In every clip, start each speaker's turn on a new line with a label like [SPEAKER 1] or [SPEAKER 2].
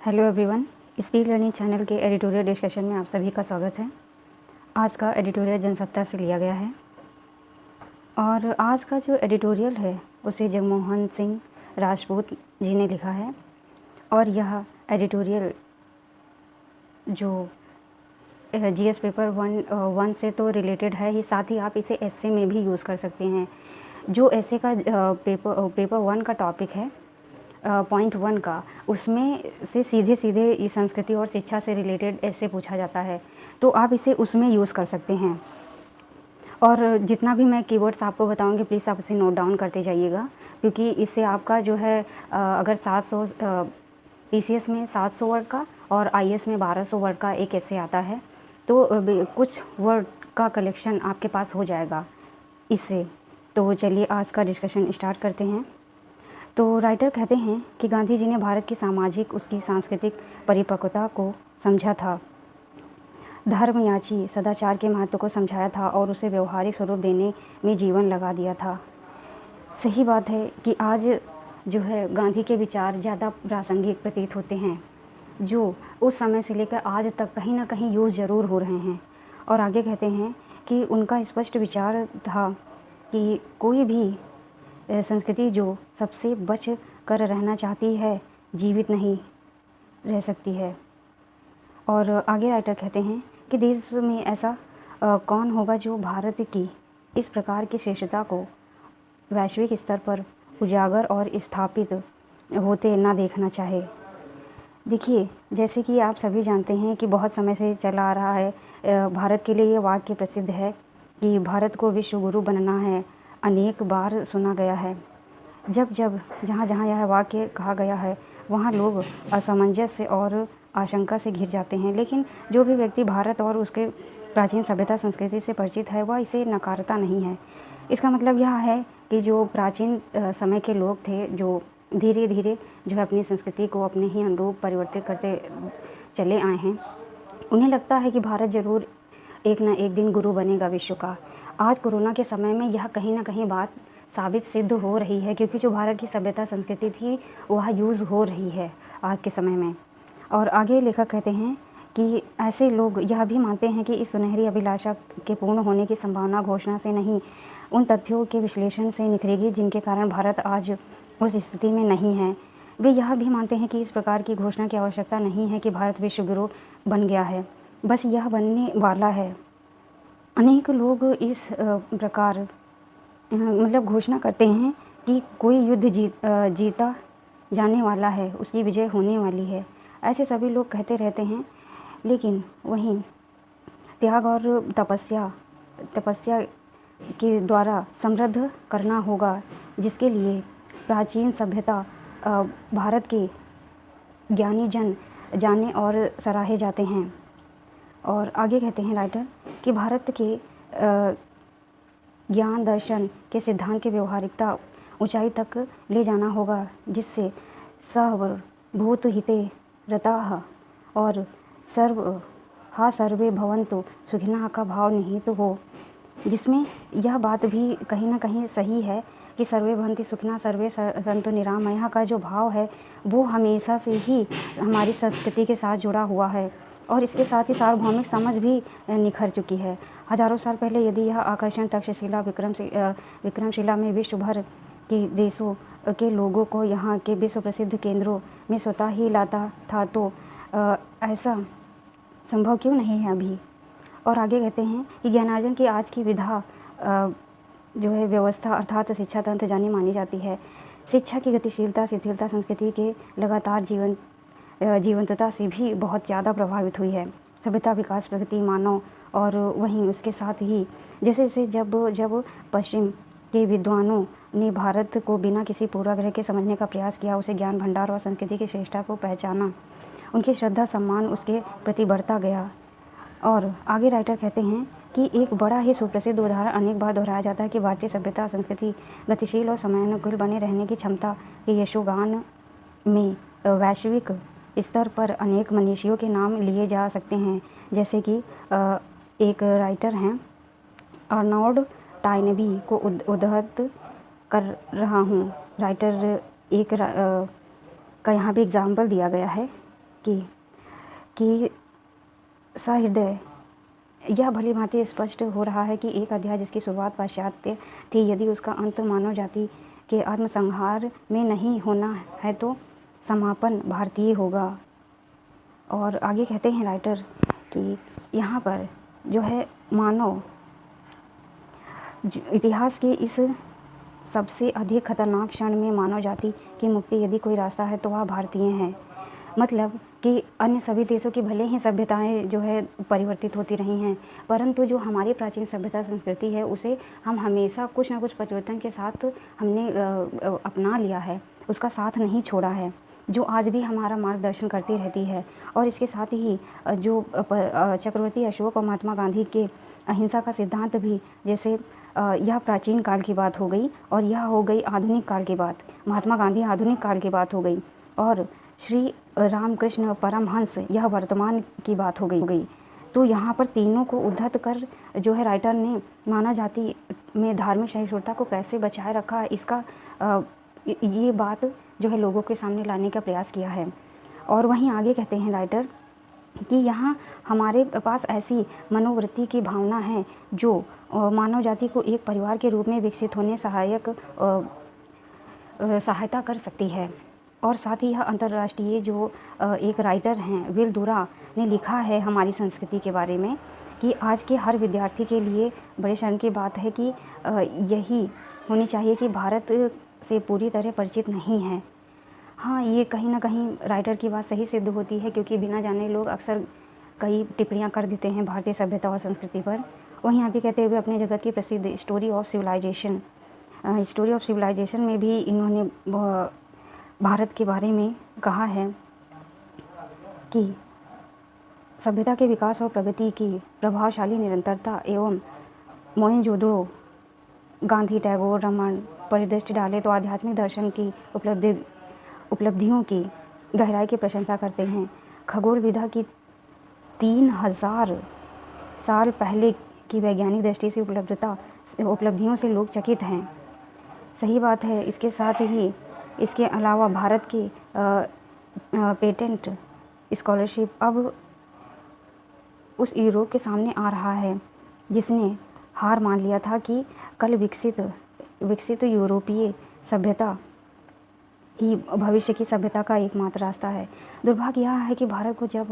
[SPEAKER 1] Hello everyone, speed learning channel के editorial discussion में आप सभी का स्वागत है। आज का एडिटोरियल जनसत्ता से लिया गया है और आज का जो एडिटोरियल है उसे जगमोहन सिंह राजपूत जी ने लिखा है और यह एडिटोरियल जो जीएस पेपर वन से तो रिलेटेड है ही, साथ ही आप इसे एस्से में भी यूज़ कर सकते हैं। जो एस्से का पेपर वन का टॉपिक है पॉइंट 1 का, उसमें से सीधे सीधे ये संस्कृति और शिक्षा से रिलेटेड ऐसे पूछा जाता है, तो आप इसे उसमें यूज़ कर सकते हैं। और जितना भी मैं कीवर्ड्स आपको बताऊंगी प्लीज़ आप इसे नोट डाउन करते जाइएगा, क्योंकि इससे आपका जो है अगर 700 पीसीएस में 700 वर्ड का और आईएएस में 1200 वर्ड का एक ऐसे आता है, तो कुछ वर्ड का कलेक्शन आपके पास हो जाएगा इससे। तो चलिए आज का डिस्कशन स्टार्ट करते हैं। तो राइटर कहते हैं कि गांधी जी ने भारत की सामाजिक, उसकी सांस्कृतिक परिपक्वता को समझा था, धर्मयाची सदाचार के महत्व को समझाया था और उसे व्यवहारिक स्वरूप देने में जीवन लगा दिया था। सही बात है कि आज जो है गांधी के विचार ज़्यादा प्रासंगिक प्रतीत होते हैं, जो उस समय से लेकर आज तक कहीं ना कहीं यूज़ ज़रूर हो रहे हैं। और आगे कहते हैं कि उनका स्पष्ट विचार था कि कोई भी संस्कृति जो सबसे बच कर रहना चाहती है जीवित नहीं रह सकती है। और आगे राइटर कहते हैं कि देश में ऐसा कौन होगा जो भारत की इस प्रकार की श्रेष्ठता को वैश्विक स्तर पर उजागर और स्थापित होते ना देखना चाहे। देखिए, जैसे कि आप सभी जानते हैं कि बहुत समय से चला आ रहा है, भारत के लिए ये वाक्य प्रसिद्ध है कि भारत को विश्व गुरु बनना है, अनेक बार सुना गया है। जब जब जहाँ जहाँ यह वाक्य कहा गया है वहाँ लोग असमंजस और आशंका से घिर जाते हैं, लेकिन जो भी व्यक्ति भारत और उसके प्राचीन सभ्यता संस्कृति से परिचित है वह इसे नकारता नहीं है। इसका मतलब यह है कि जो प्राचीन समय के लोग थे, जो धीरे धीरे जो है अपनी संस्कृति को अपने ही अनुरूप परिवर्तित करते चले आए हैं, उन्हें लगता है कि भारत ज़रूर एक ना एक दिन गुरु बनेगा विश्व का। आज कोरोना के समय में यह कहीं ना कहीं बात साबित सिद्ध हो रही है, क्योंकि जो भारत की सभ्यता संस्कृति थी वह यूज़ हो रही है आज के समय में। और आगे लेखक कहते हैं कि ऐसे लोग यह भी मानते हैं कि इस सुनहरी अभिलाषा के पूर्ण होने की संभावना घोषणा से नहीं, उन तथ्यों के विश्लेषण से निखरेगी जिनके कारण भारत आज उस स्थिति में नहीं है। वे यह भी मानते हैं कि इस प्रकार की घोषणा की आवश्यकता नहीं है कि भारत विश्व गुरु बन गया है, बस यह बनने वाला है। अनेक लोग इस प्रकार मतलब घोषणा करते हैं कि कोई युद्ध जीता जाने वाला है, उसकी विजय होने वाली है। ऐसे सभी लोग कहते रहते हैं, लेकिन वहीं त्याग और तपस्या के द्वारा समृद्ध करना होगा, जिसके लिए प्राचीन सभ्यता भारत के ज्ञानी जन जाने और सराहे जाते हैं। और आगे कहते हैं राइटर कि भारत के ज्ञान दर्शन के सिद्धांत की व्यवहारिकता ऊंचाई तक ले जाना होगा, जिससे सर्वभूत हिते रताः और सर्वे भवन्तु सुखिनः का भाव निहित हो, जिसमें यह बात भी कहीं ना कहीं सही है कि सर्वे भवन्तु सुखिनः सर्वे सन्तु निरामयः का जो भाव है वो हमेशा से ही हमारी संस्कृति के साथ जुड़ा हुआ है और इसके साथ ही सार्वभौमिक समझ भी निखर चुकी है। हजारों साल पहले यदि यह आकर्षण तक्षशिला विक्रमशिला में विश्व भर के देशों के लोगों को यहाँ के विश्व प्रसिद्ध केंद्रों में स्वतः ही लाता था, तो ऐसा संभव क्यों नहीं है अभी। और आगे कहते हैं कि ज्ञानार्जन की आज की विधा जो है व्यवस्था अर्थात शिक्षा तंत्र जानी मानी जाती है। शिक्षा की गतिशीलता शिथिलता संस्कृति के लगातार जीवंतता से भी बहुत ज़्यादा प्रभावित हुई है। सभ्यता विकास प्रगति मानव और वहीं उसके साथ ही जैसे जैसे जब पश्चिम के विद्वानों ने भारत को बिना किसी पूर्वाग्रह के समझने का प्रयास किया, उसे ज्ञान भंडार और संस्कृति की श्रेष्ठता को पहचाना, उनकी श्रद्धा सम्मान उसके प्रति बढ़ता गया। और आगे राइटर कहते हैं कि एक बड़ा ही सुप्रसिद्ध उदाहरण अनेक बार दोहराया जाता है कि भारतीय सभ्यता संस्कृति गतिशील और समयानुकूल बने रहने की क्षमता के यशोगान में वैश्विक स्तर पर अनेक मनीषियों के नाम लिए जा सकते हैं, जैसे कि एक राइटर हैं अर्नोल्ड टाइनबी को उद्धृत कर रहा हूँ। राइटर एक का यहाँ भी एग्जाम्पल दिया गया है कि सहृदय यह भली भांति स्पष्ट हो रहा है कि एक अध्याय जिसकी शुरुआत पाश्चात्य थी, यदि उसका अंत मानव जाति के आत्मसंहार में नहीं होना है तो समापन भारतीय होगा। और आगे कहते हैं राइटर कि यहाँ पर जो है मानव इतिहास के इस सबसे अधिक खतरनाक क्षण में मानव जाति की मुक्ति यदि कोई रास्ता है तो वह भारतीय हैं। मतलब कि अन्य सभी देशों की भले ही सभ्यताएं जो है परिवर्तित होती रही हैं, परंतु जो हमारी प्राचीन सभ्यता संस्कृति है उसे हम हमेशा कुछ ना कुछ परिवर्तन के साथ हमने अपना लिया है, उसका साथ नहीं छोड़ा है, जो आज भी हमारा मार्गदर्शन करती रहती है। और इसके साथ ही जो चक्रवर्ती अशोक और महात्मा गांधी के अहिंसा का सिद्धांत भी, जैसे यह प्राचीन काल की बात हो गई और यह हो गई आधुनिक काल की बात, महात्मा गांधी आधुनिक काल की बात हो गई, और श्री रामकृष्ण परमहंस यह वर्तमान की बात हो गई। तो यहाँ पर तीनों को उद्धत कर जो है राइटर ने मानव जाति में धार्मिक सहिष्णुता को कैसे बचाए रखा, इसका ये बात जो है लोगों के सामने लाने का प्रयास किया है। और वहीं आगे कहते हैं राइटर कि यहाँ हमारे पास ऐसी मनोवृत्ति की भावना है जो मानव जाति को एक परिवार के रूप में विकसित होने सहायता कर सकती है। और साथ ही यह अंतर्राष्ट्रीय जो एक राइटर हैं विल दुरा ने लिखा है हमारी संस्कृति के बारे में कि आज के हर विद्यार्थी के लिए बड़े शर्म की बात है कि यही होनी चाहिए कि भारत से पूरी तरह परिचित नहीं है। हाँ, ये कहीं ना कहीं राइटर की बात सही सिद्ध होती है, क्योंकि बिना जाने लोग अक्सर कई टिप्पणियाँ कर देते हैं भारतीय सभ्यता और संस्कृति पर। वहीं आगे कहते हुए अपने जगत की प्रसिद्ध स्टोरी ऑफ सिविलाइजेशन में भी इन्होंने भारत के बारे में कहा है कि सभ्यता के विकास और प्रगति की प्रभावशाली निरंतरता एवं मोहनजोदड़ो, गांधी, टैगोर, रमन परिदृष्टि डाले तो आध्यात्मिक दर्शन की उपलब्धियों की गहराई की प्रशंसा करते हैं। खगोल विद्या की 3000 साल पहले की वैज्ञानिक दृष्टि से उपलब्धियों से लोग चकित हैं। सही बात है। इसके साथ ही इसके अलावा भारत की पेटेंट स्कॉलरशिप अब उस यूरोप के सामने आ रहा है जिसने हार मान लिया था कि कल विकसित यूरोपीय सभ्यता ही भविष्य की सभ्यता का एकमात्र रास्ता है। दुर्भाग्य यह है कि भारत को जब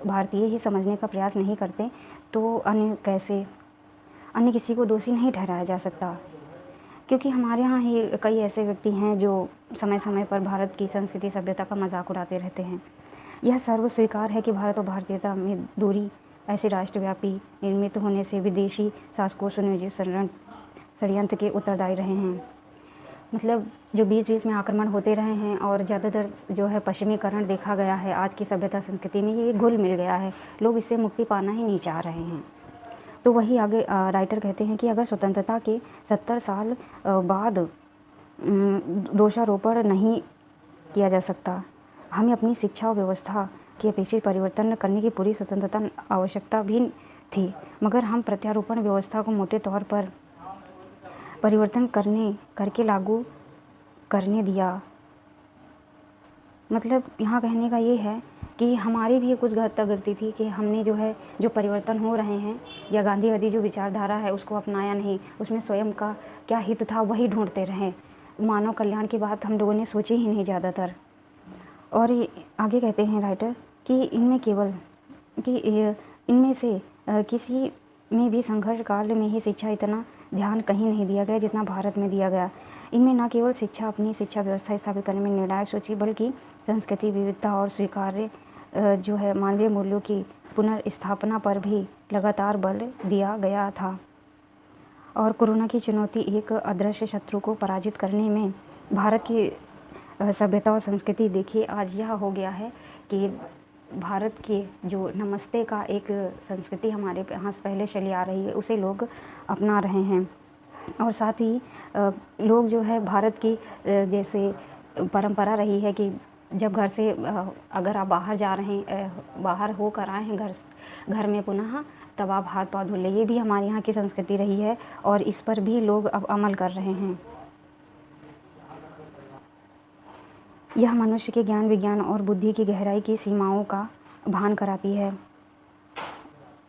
[SPEAKER 1] भारतीय ही समझने का प्रयास नहीं करते तो अन्य किसी को दोषी नहीं ठहराया जा सकता, क्योंकि हमारे यहाँ ही कई ऐसे व्यक्ति हैं जो समय समय पर भारत की संस्कृति सभ्यता का मजाक उड़ाते रहते हैं। यह सर्व स्वीकार है कि भारत और भारतीयता में दूरी ऐसे राष्ट्रव्यापी निर्मित होने से विदेशी शासकों सुनियोजित षड्यंत्र के उत्तरदायी रहे हैं। मतलब जो बीच बीच में आक्रमण होते रहे हैं और ज़्यादातर जो है पश्चिमीकरण देखा गया है आज की सभ्यता संस्कृति में, ये घुल मिल गया है, लोग इससे मुक्ति पाना ही नहीं चाह रहे हैं। तो वही आगे राइटर कहते हैं कि अगर स्वतंत्रता के 70 साल बाद दोषारोपण नहीं किया जा सकता, हमें अपनी शिक्षा व्यवस्था की अपेक्षित परिवर्तन करने की पूरी स्वतंत्रता आवश्यकता भी थी, मगर हम प्रत्यारोपण व्यवस्था को मोटे तौर पर परिवर्तन करके लागू करने दिया। मतलब यहाँ कहने का ये है कि हमारी भी कुछ हद तक गलती थी कि हमने जो परिवर्तन हो रहे हैं या गांधीवादी जो विचारधारा है उसको अपनाया नहीं, उसमें स्वयं का क्या हित था वही ढूंढते रहे, मानव कल्याण की बात हम लोगों ने सोची ही नहीं ज़्यादातर। और आगे कहते हैं राइटर कि इनमें से किसी में भी संघर्ष काल में ही शिक्षा इतना ध्यान कहीं नहीं दिया गया जितना भारत में दिया गया। इनमें न केवल अपनी शिक्षा व्यवस्था स्थापित करने में निर्णायक सोची, बल्कि संस्कृति विविधता और स्वीकार्य जो है मानवीय मूल्यों की पुनर्स्थापना पर भी लगातार बल दिया गया था। और कोरोना की चुनौती एक अदृश्य शत्रु को पराजित करने में भारत की सभ्यता और संस्कृति देखिए आज यह हो गया है कि भारत के जो नमस्ते का एक संस्कृति हमारे यहाँ से पहले चली आ रही है उसे लोग अपना रहे हैं। और साथ ही लोग जो है भारत की जैसे परंपरा रही है कि जब घर से अगर आप बाहर जा रहे हैं, बाहर होकर आए हैं घर में पुनः, तब आप हाथ पाँव धो लें। ये भी हमारे यहाँ की संस्कृति रही है और इस पर भी लोग अब अमल कर रहे हैं। यह मनुष्य के ज्ञान, विज्ञान और बुद्धि की गहराई की सीमाओं का भान कराती है।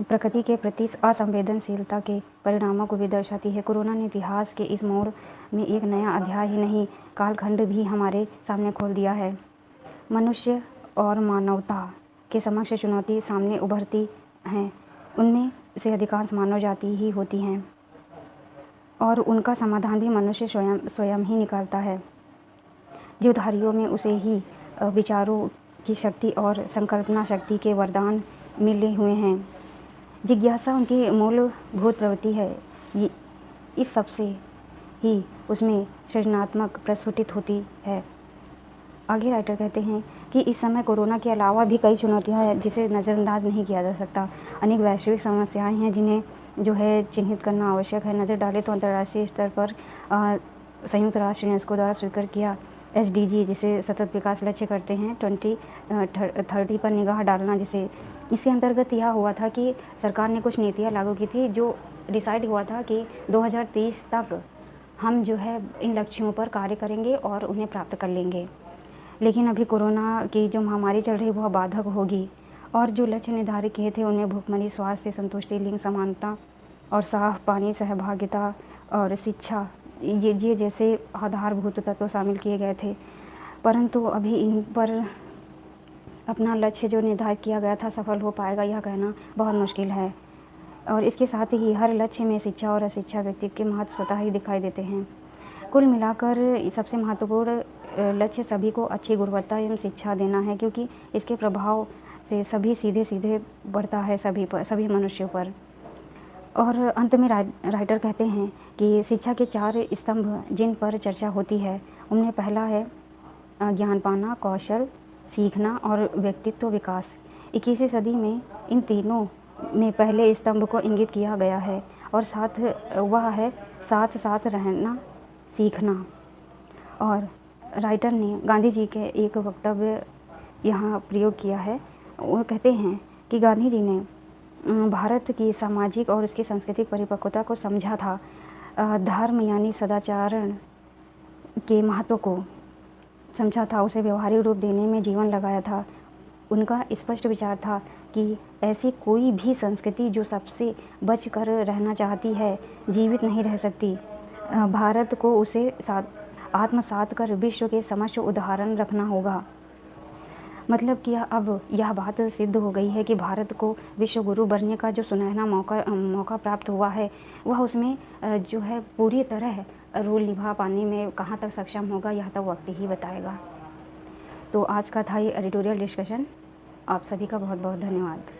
[SPEAKER 1] प्रकृति के प्रति असंवेदनशीलता के परिणामों को भी दर्शाती है। कोरोना ने इतिहास के इस मोड़ में एक नया अध्याय ही नहीं, कालखंड भी हमारे सामने खोल दिया है। मनुष्य और मानवता के समक्ष चुनौती सामने उभरती हैं, उनमें से अधिकांश मानव जाति ही होती हैं और उनका समाधान भी मनुष्य स्वयं ही निकालता है। जीवधारियों में उसे ही विचारों की शक्ति और संकल्पना शक्ति के वरदान मिले हुए हैं। जिज्ञासा उनकी मूलभूत प्रवृत्ति है। इस सबसे ही उसमें सृजनात्मक प्रस्फुटित होती है। आगे राइटर कहते हैं कि इस समय कोरोना के अलावा भी कई चुनौतियां हैं जिसे नज़रअंदाज नहीं किया जा सकता। अनेक वैश्विक समस्याएं हैं जिन्हें जो है चिन्हित करना आवश्यक है। नज़र डालें तो अंतर्राष्ट्रीय स्तर पर संयुक्त राष्ट्र यूनेस्को द्वारा स्वीकार किया SDG, जिसे सतत विकास लक्ष्य करते हैं, 2030 पर निगाह डालना, जिसे इसके अंतर्गत यह हुआ था कि सरकार ने कुछ नीतियाँ लागू की थी जो डिसाइड हुआ था कि 2030 तक हम जो है इन लक्ष्यों पर कार्य करेंगे और उन्हें प्राप्त कर लेंगे। लेकिन अभी कोरोना की जो महामारी चल रही है वह बाधक होगी और जो लक्ष्य निर्धारित किए थे उनमें भूखमरी, स्वास्थ्य, संतुष्टि, लिंग समानता और साफ पानी, सहभागिता और शिक्षा, ये जैसे आधारभूत तत्व शामिल किए गए थे। परंतु अभी इन पर अपना लक्ष्य जो निर्धारित किया गया था सफल हो पाएगा यह कहना बहुत मुश्किल है। और इसके साथ ही हर लक्ष्य में शिक्षा और अशिक्षा व्यक्ति के महत्व स्वतः ही दिखाई देते हैं। कुल मिलाकर सबसे महत्वपूर्ण लक्ष्य सभी को अच्छी गुणवत्ता एवं शिक्षा देना है, क्योंकि इसके प्रभाव से सभी सीधे बढ़ता है सभी मनुष्यों पर। और अंत में राइटर कहते हैं कि शिक्षा के 4 स्तंभ जिन पर चर्चा होती है उनमें पहला है ज्ञान पाना, कौशल सीखना और व्यक्तित्व विकास। 21वीं सदी में इन तीनों में पहले स्तंभ को इंगित किया गया है और वह है साथ साथ रहना सीखना। और राइटर ने गांधी जी के एक वक्तव्य यहाँ प्रयोग किया है। वो कहते हैं कि गांधी जी ने भारत की सामाजिक और उसकी सांस्कृतिक परिपक्वता को समझा था, धर्म यानी सदाचारण के महत्व को समझा था, उसे व्यवहारिक रूप देने में जीवन लगाया था। उनका स्पष्ट विचार था कि ऐसी कोई भी संस्कृति जो सबसे बचकर रहना चाहती है जीवित नहीं रह सकती। भारत को उसे आत्मसात कर विश्व के समक्ष उदाहरण रखना होगा। मतलब कि अब यह बात सिद्ध हो गई है कि भारत को विश्व गुरु बनने का जो सुनहरा मौका प्राप्त हुआ है वह उसमें जो है पूरी तरह रोल निभा पाने में कहाँ तक सक्षम होगा यह तो वक्त ही बताएगा। तो आज का था ये एडिटोरियल डिस्कशन। आप सभी का बहुत बहुत धन्यवाद।